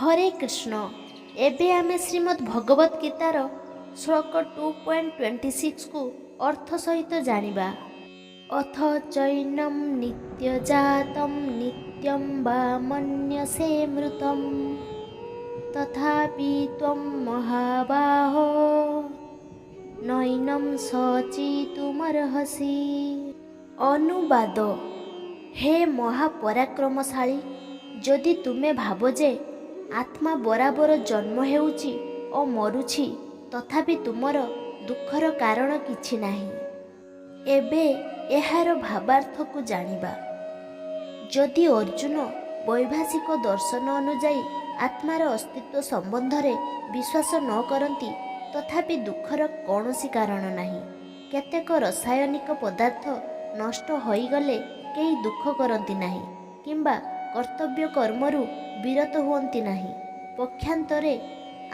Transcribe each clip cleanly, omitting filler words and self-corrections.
हरे कृष्ण। एबे आमे श्रीमद् भगवत गीतार श्लोक 2.26 को अर्थ सहित जानिबा। अथ चैनम नित्यजातं नित्यं वा मन्यसे मृतं तथापि त्वं महाबाहो नैनं सचितुमर्हसि। अनुवाद। हे महापराक्रमशाली, जदि तुमे भाव जे आत्मा बराबर जन्म हेउची और मरुछि तथापि तुमर दुखर कारण किछि नाही। एबे एहार भावार्थ को जानिबा। जदि अर्जुन वैभाषिक दर्शन अनुजाई आत्मार अस्तित्व संबंध रे विश्वास न करती तथापि दुखर कौनसी कारण नाही। केतेक रासायनिक पदार्थ नष्ट होइगले केही दुख करती नाही किंबा कर्तव्य कर्मरु विरत हुअन्ति नाही। पक्षान्तरे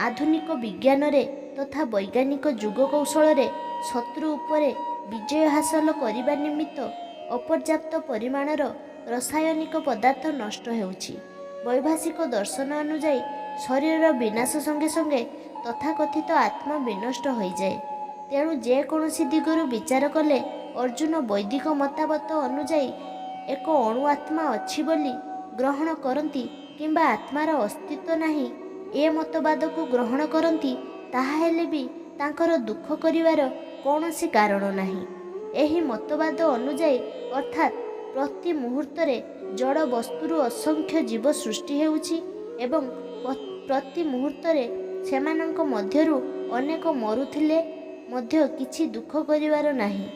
आधुनिक विज्ञान रे तथा वैज्ञानिक जुग कौशल रे शत्रु उपरे विजय हासिल करने निमित्त अपर्याप्त परिमाणर रासायनिक पदार्थ नष्ट हेउछि। वैभाषिक दर्शन अनुजाई शरीर विनाश संगे संगे तथाकथित आत्मा विनष्ट हो जाए। तेणु जेकोसी दिगरु विचार कले अर्जुन वैदिक मतामत अनुजाई एक अणु आत्मा अछि बोली ग्रहण करती किंबा आत्मार अस्तित्व नाही ए मतवाद को ग्रहण करती, ताहाहेले भी तांकर दुख करिवार कौनसी कारण नाही। एही मतवाद अनुजाई अर्थात प्रति मुहूर्त रे जड़ वस्तुरु असंख्य जीव सृष्टि हेउछि एवं प्रति मुहूर्त रे सेमानंक मध्यरु अनेक मरुथिले मध्य किछि दुख करिवार नाही।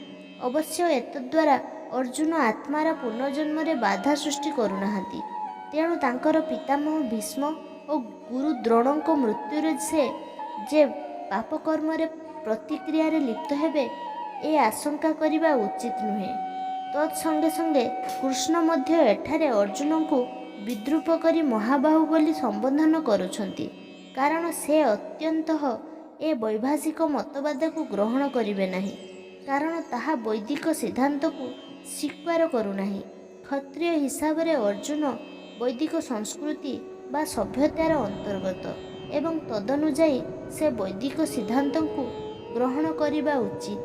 अवश्य एतद्वारा अर्जुन आत्मार पुनर्जन्म रे बाधा सृष्टि करुनाहांती। तेणु तांकर पितामह भीष्म और गुरु द्रोणों मृत्यु से जे पापकर्म रे प्रतिक्रिया रे लिप्त हेबे ए आशंका करिबा उचित नुहे। तत्संगे संगे कृष्ण मध्य एठारे अर्जुन को विद्रूप करी महाबाहु बोली संबोधन करुछंती, कारण से अत्यंत ए वैभाषिक मतवाद को ग्रहण करिवे नाही, कारण ताहा वैदिक सिद्धांत को स्वीकार करुनाही। क्षत्रिय हिसाब रे अर्जुन वैदिक संस्कृति बा सभ्यतार अंतर्गत एवं तदनुजाई से वैदिक सिद्धांत को ग्रहण करिबा उचित।